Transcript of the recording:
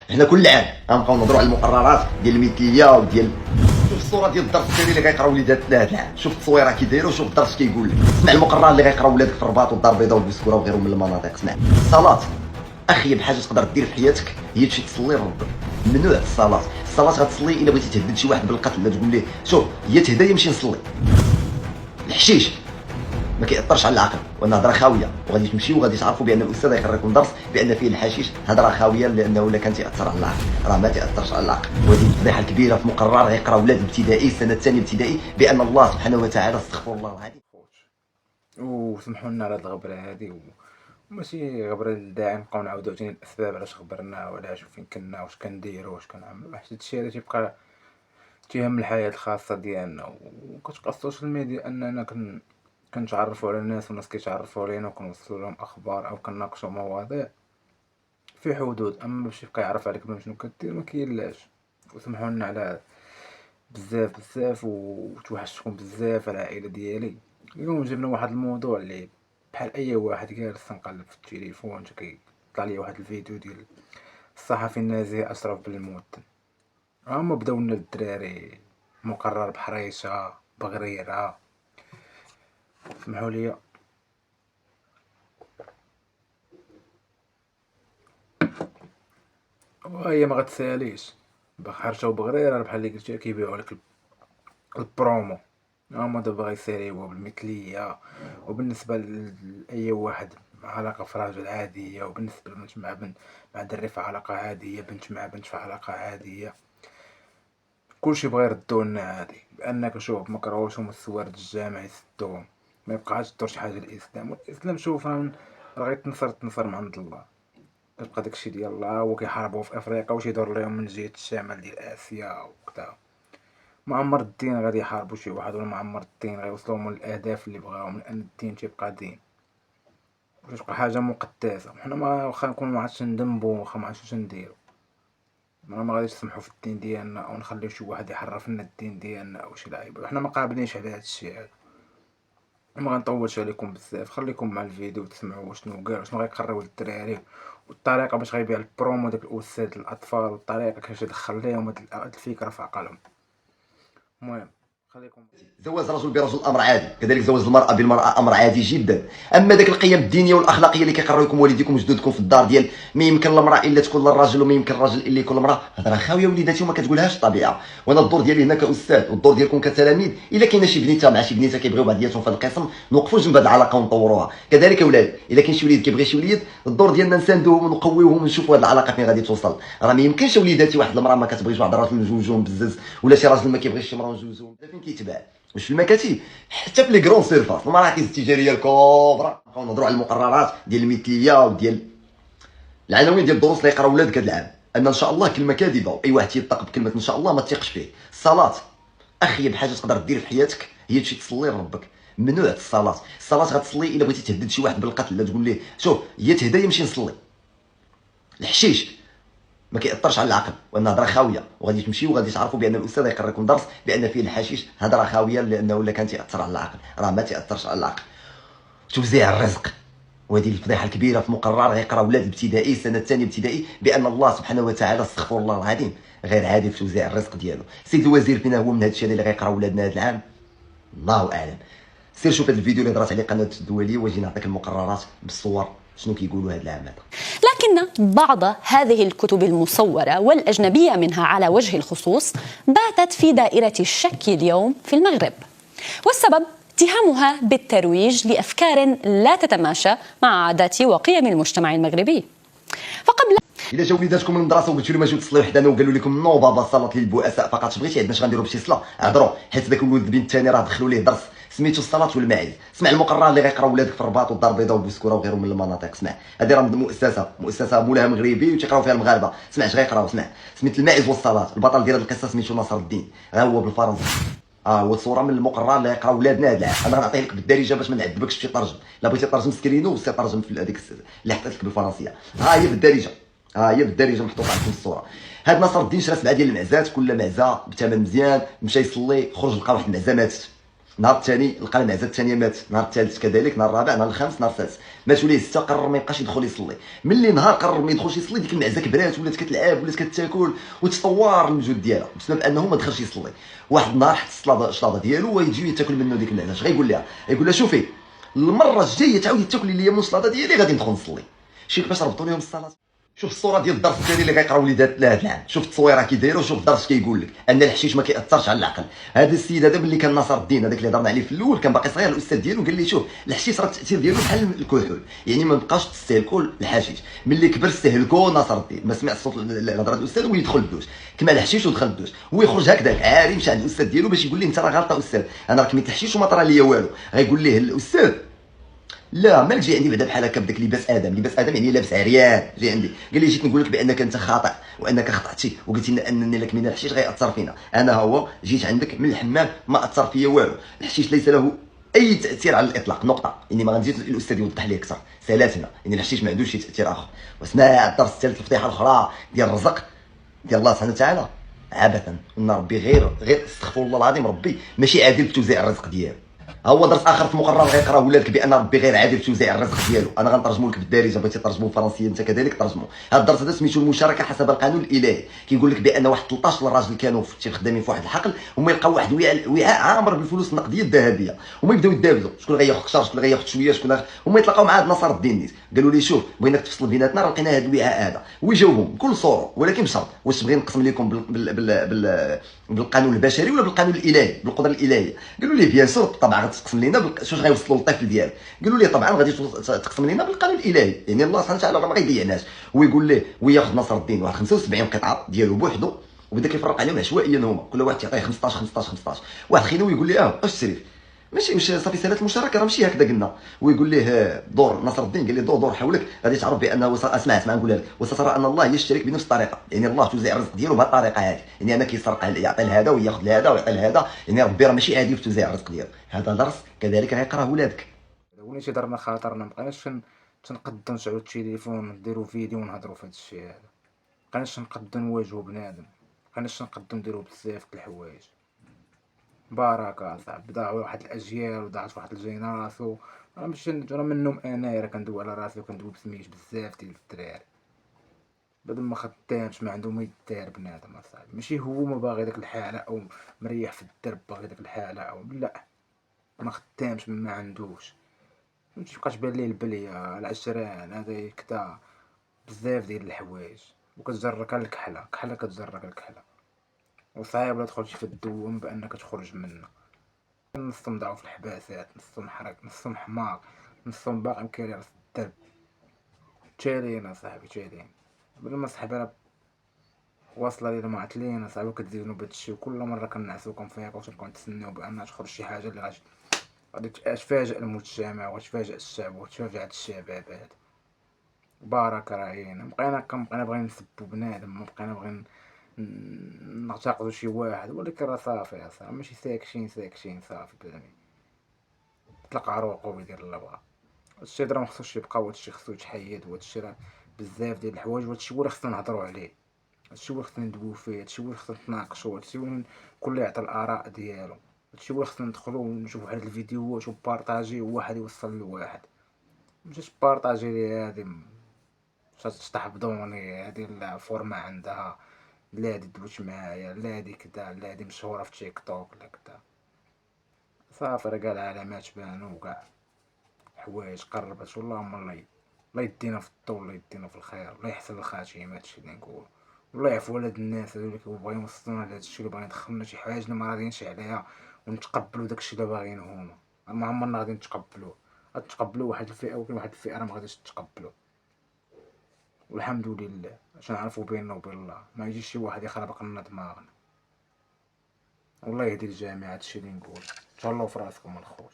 حنا كل عام غنبقاو نهضروا على المقررات ديال المثليه وديال. شوف الصوره ديال الدرس الثاني اللي غيقراو وليداتنا هذا العام، شوف التصويره كي دايره وشوف الدرس كيقول. اسمع المقرر اللي غيقراو ولادك في الرباط والدار البيضاء والبسكوره وغيرهم من المناطق. اسمع، الصلاه اخيب حاجه تقدر دير في حياتك هي تمشي تصلي لربك. ممنوع الصلاه غتصلي الا بغيتي تهدد شي واحد بالقتل، لا تقول ليه شوف هي تهدى يمشي نصلي. الحشيش ما كيأثرش على العقل، وان هضره خاويه، وغادي تمشيو وغادي تعرفوا بان الاستاذ يقرا لكم درس بان فيه الحشيش هضره خاويه، لانه الا كان تاثر على العقل راه ما تاثرش على العقل. وهذه الفضيحه الكبيره في مقرر غيقرا اولاد ابتدائي السنه الثانيه ابتدائي بان الله سبحانه وتعالى استغفر الله العظيم. وسمحوا لنا على هاد الغبره هادي وماشي غبره الداعي نبقاو نعاودو عاوتاني الاسباب علاش غبرنا وعلاش وفين كنا واش كنديرو واش كنعملو، حيت هادشي راه تيبقى تيهم الحياه الخاصه ديالنا. وكتبقى السوشيال ميديا اننا كنتعرفوا على الناس والناس كيتعرفوا علينا وكنوصلوا لهم اخبار او كنناقشوا مواضيع في حدود، اما باش يبقى يعرف عليك بلا شنو كدير ما كاينلاش. وسمحوا لنا على بزاف وتوحشتكم بزاف على العائله ديالي. اليوم جبنا واحد الموضوع اللي بحال اي واحد جالس تنقلب في التليفون كيطلع لي واحد الفيديو ديال الصحفي النازيه اشرف بن الموطن. هما بداو لنا الدراري مقرر بحريشه بغريره. سمحوا لي وهي ما غتساليش بحرشه وبغريره بحال اللي قلتي كيبيعوا لك البرومو. هما دابا غيساليوها بالمثليه، وبالنسبه لاي واحد علاقه في راجل عاديه، وبالنسبه لبنت مع بنت مع دري في علاقه عاديه، بنت مع بنت في علاقه عاديه، كلشي بغا يردو لنا عادي. بانك شوف ما كرهوش هما السوارد الجامع يسدوهم، ما يبقاش تدور شي حاجه الاسلام. والاسلام شوف راه غيتنصر من عند الله. كتبقى داكشي ديال الله هو كيحاربوا في افريقيا واش يدور لهم من جهه الشمال ديال اسيا وكذا. معمر الدين غادي يحاربوا شي واحد، ولا معمر الدين غيوصلوا للاهداف اللي بغاو، من ان الدين تيبقى دين وتبقى حاجه مقدسه. وحنا ما واخا نكونوا ما عرفتش ندنبوا واخا ما عرفتش نديرو، ما غاديش نسمحوا في الدين ديالنا او نخليو شي واحد يحرف لنا الدين ديالنا او شي لعيبه. حنا ما قابلينش على هذا الشيء هذا. ما غنطولش عليكم بزاف، خليكم مع الفيديو وتسمعوا شنو قال شنو غيقريو للدراري، والطريقه باش غيبيع البرومو داك الاستاذ للاطفال، والطريقه كيفاش يدخل ليهم هاد الفكره في عقلهم. المهم خليكم. زواج رجل برجل امر عادي، كذلك زواج المراه بالمراه امر عادي جدا. اما داك القيم الدينيه والاخلاقيه اللي كيقروا لكم والديكم وجدودكم في الدار ديال ما يمكن المراه الا تكون للراجل وما يمكن الراجل الا يكون المراه، هضره خاويه وليداتي وما كتقولهاش الطبيعه. وانا الدور ديالي هنا كاستاذ والدور ديالكم كتلاميذ، الا كاينه شي بنيته مع شي بنيته كيبغيو بعضياتهم في القسم نوقفوا جنب هذه العلاقه ونطوروها. كذلك اولاد الا كاين شي وليد كيبغي شي وليد، الدور ديالنا نساندوهم ونقويوهم ونشوفوا هذه العلاقه فين غادي توصل. راه ما يمكنش وليداتي واحد المراه ما كتبغيش واحد الراجل نجوجوهم بزز، ولا شي راجل ما كيبغيش شي مراه نجوجوهم. فين كيتباع واش في المكاتب حتى في لي كرون سيرفاس المراكز التجاريه الكبرى. نبقاو نهضروا على المقررات ديال المثليه وديال العناوين ديال الدروس اللي يقراو ولادك هذا العام. ان شاء الله كلمه كاذبه، واي واحد تيطلق بكلمه ان شاء الله ما تثقش فيه. الصلاه اخيب حاجه تقدر دير في حياتك هي تمشي تصلي لربك. ممنوع الصلاه غتصلي الا بغيتي تهدد شي واحد بالقتل، لا تقول ليه شوف هي تهدى يمشي نصلي. الحشيش ما كيأثرش على العقل، وان هضره خاويه، وغادي تمشيو وغادي تعرفوا بان الاستاذ يقرا لكم درس بان فيه الحشيش هضره خاويه، لانه الا كان تاثر على العقل راه ما تاثرش على العقل. توزيع الرزق، وهذه الفضيحه الكبيره في مقرر غيقرا ولاد الابتدائي السنه الثانيه ابتدائي بان الله سبحانه وتعالى استغفر الله العظيم غير عادي في توزيع الرزق ديالو. سيد الوزير فينا هو من هذا الشيء اللي غيقرا ولادنا هذا العام؟ الله اعلم. سير شوف هذا الفيديو اللي درات عليه قناه الدوليه واجي نعطيك المقررات بالصور شنو كيقولوا هذا العام هذا. لكن بعض هذه الكتب المصورة والأجنبية منها على وجه الخصوص باتت في دائرة الشك اليوم في المغرب، والسبب اتهامها بالترويج لأفكار لا تتماشى مع عادات وقيم المجتمع المغربي. فقبل الا جاو وليداتكم من المدرسه وقلتوا لهم اجيو تصليو حدانا وقالوا لكم نو بابا صلاه للبؤساء فقط، بغيتي عندنا اش غنديروا بشي صلاه عذروا، حيت داك الولد البنت الثاني راه دخلوا ليه درس سميتو الصلاه والماعز. اسمع المقرر اللي غيقراو ولادك في الرباط والدار البيضاء والبسكوره وغيرهم من المناطق. اسمع هذه راه مؤسسه مولاها مغربي وتيقراو فيها المغاربه. اسمع اش غيقراو، اسمع سميت الماعز والصلاه. البطل ديال هذه القصه سميتو ناصر الدين، ها هو بالفرنسي. هو صوره من المقرر اللي يقراو ولادنا هذا العام. انا غنعطيه لك بالدارجه باش ما نعذبكش في ترجم، لا بغيتي ترجم سكرينو سي ترجم في هذيك اللي حطيت لك بالفرنسيه. ها هي بالدارجه، ها هي بالدارجه محطوطه عندكم الصوره. هاد ناصر الدين شرا 7 ديال المعزات، كل معزه بثمن مزيان، مشى يصلي خرج لقى واحد المعزه ماتت. نهار الثاني لقى المعزه الثانيه مات، نهار الثالث كذلك، نهار الرابع، نهار الخامس، نهار السادس ماتوا ليه 6. قرر ما يبقاش يدخل يصلي. ملي نهار قرر ما يدخلش يصلي، ديك المعزه كبرات ولات كتلعب ولات كتاكل وتطور المجهود ديالها بسبب انه ما دخلش يصلي. واحد النهار حط الشلاضه ديالو ويجي تاكل منه ديك المعزه. اش غايقول لها؟ يقول لها شوفي المره الجايه تعاودي تاكلي ليا من الشلاضه ديالي غادي ندخل نصلي. شي كيفاش ربطوا لهم الصلاه. شوف الصوره ديال الدرس الثاني اللي غيقراو وليدات لهاد العام، شوف التصويره كي دايره وشوف الدرس كيقول لك ان الحشيش ما كيأثرش على العقل. هذا السيد هذا ملي كان ناصر الدين هذاك اللي هضرنا عليه في الاول كان باقي صغير، الاستاذ ديالو قال لي شوف الحشيش راه التاثير ديالو بحال الكحول، يعني ما بقاش تستهلكوا الحشيش. ملي كبر استهلكوا ناصر الدين، ما سمع الصوت الهضره الاستاذ ويدخل الدوش كما الحشيش ودخل الدوش ويخرج هكذاك عاري مشى عند الاستاذ ديالو باش يقول ليه انت راه غلطه استاذ، انا راه كميت الحشيش وما طرا ليا والو. غيقول ليه الاستاذ لا مالك جاي عندي بعدا بحال هكا بداك لباس ادم، لباس ادم يعني لابس عريان جاي عندي. قال لي جيت نقول لك بانك انت خاطئ وانك خطاتي وقلتي لنا انني لك من الحشيش غيأثر فينا. انا هو جيت عندك من الحمام ما اثر فيا والو، الحشيش ليس له اي تاثير على الاطلاق نقطه. يعني ما غنزيد الاستاذ يوضح لي اكثر سالاتنا يعني الحشيش ما عندوش شي تاثير اخر. واسمع الدرس الثالث الفضيحه الاخرى ديال الرزق ديال الله سبحانه وتعالى عبثا ان ربي غير استغفر الله العظيم، ربي ماشي عادل في توزيع الرزق ديالو. هو درس اخر في المقرر غيقراه ولادك بان ربي غير عادل في توزيع الرزق ديالو. انا غنترجمو لك بالدارجه، بغيتي ترجمو بالفرنسيه انت كذلك ترجمو. هذا الدرس هذا سميتو المشاركه حسب القانون الالهي. كيقول لك بان واحد 13 الراجل كانوا خدامين في واحد الحقل، هما يلقاو واحد وعاء عامر بالفلوس النقديه الذهبيه، هما يبداو يدابزوا شكون غياخذ قشر شكون غياخذ شويه شكون هما يتلاقاو مع هذا نصر الدين نيت. قالوا لي شوف بغيناك تفصل بيناتنا راه لقينا هذا الوعاء هذا، ويجاوبهم بكل صوره ولكن بشرط واش تبغي نقسم لكم بالقانون البشري ولا بالقانون الالهي بالقدره الالهيه. قالوا لي بيان سور طبعا غتقسم لنا شوش غيوصلوا للطفل ديالك. قالوا لي طبعا غادي تقسم لنا بالقانون الالهي، يعني الله سبحانه وتعالى راه ما غيضيعناش. ويقول ليه وياخذ نصر الدين واحد 75 قطعه ديالو بوحدو وبدا كيفرق عليهم عشوائيا، هما كل واحد تعطيه 15 15 15. واحد خينو يقول لي واش التسريف ماشي صافي سالات المشاركه راه ماشي هكذا قلنا. ويقول ليه دور نصر الدين قال لي دور حولك غادي تعرف بانه اسمع نقولها لك وسترى ان الله يشترك بنفس الطريقه، يعني الله توزيع الرزق ديالو بهذه الطريقه هذه، يعني انا كيسرق يعطي لهذا وياخذ لهذا ويعطي لهذا، يعني ربي راه ماشي عادل في توزيع الرزق ديالو. هذا درس كذلك غيقراه ولادك. وليتي درنا خاطرنا مبقيناش تنقدو نشعلو التليفون نديرو فيديو ونهضرو في هاد الشيء هذا، مبقيناش نقدو نواجهو بنادم، مبقيناش نقدو نديرو بزاف د الحوايج. بركة صاحبي ضاعوا واحد الاجيال وضاعت واحد الجينيراسيون. راه ماشي راه منهم انايا راه كندوي على راسي وكندوي بسميت بزاف ديال الدراري بعد ما خدامش ما عنده ما يدار بنادم اصاحبي. ماشي هو ما باغي داك الحالة او مريح في الدرب باغي داك الحالة او لا ما خدامش ما عندوش. متبقاش بان ليه البلية العشران هذا كدا بزاف ديال الحوايج وكتجرك الكحلة كحلة كتجرك الكحلة وصعيب لا تخرج في الدوام بانك تخرج منه. نصهم ضعوا في الحباسات نصهم حرق نصهم حماق نصهم باقي مكاري راس الدرب. تشالين اصاحبي تشالين بلا ما صاحبي راه واصله لينا معطلين اصاحبي كتزيدو بهاد الشي وكل مره كنعسوكم فيها وتبقاو نتسناو بان تخرج شي حاجه اللي غادي تفاجئ المجتمع وتفاجئ الشعب وتفاجئ هاد الشباب هذا. بارك راهينا بقينا باغيين نسبو بنادم ما بقينا باغيين نعتقدوا شي واحد، ولكن راه صافي اصاحبي ماشي ساكشين صافي بلامي طلق عروقو ويدير اللي بغا. هادشي راه مخصوش يبقى وهادشي خصو يتحيد وهادشي راه بزاف ديال الحوايج وهادشي هو اللي خصنا نهضروا عليه، هادشي هو اللي خصنا ندويو فيه، هادشي هو اللي خصنا نتناقشوا، هادشي هو كل يعطي الاراء ديالو، هادشي هو اللي خصنا ندخلوا ونشوفوا واحد الفيديوهات وبارطاجي وواحد يوصل لواحد. مشيت بارطاجي لي هادي تستحفظوني هادي الفورما عندها لا هادي دوش معايا لا هادي كدا لا هادي مشهورة في تيك توك لا كدا صافي راه كاع العلامات بانو وكاع حوايج قربت. واللهم الله يدينا في الطول الله يدينا في الخير الله يحسن الخاتمة. هادشي اللي نقول والله يعفو على هاد الناس هادو اللي كيبغيو يوصلونا لهاد الشي اللي باغيين يدخلونا شي حوايج اللي ما راضيينش عليها ونتقبلوا داكشي اللي باغيين هما ما عمرنا غادي نتقبلوه. غتقبلوا واحد الفئة ولكن واحد الفئة راه ما غاديش تتقبلو والحمد لله عشان نعرفوا بيننا وبين الله ما يجيش شي واحد يخربق لنا دماغنا. والله يهدي الجميع. هادشي اللي نقول تهلاو في راسكم الخوت.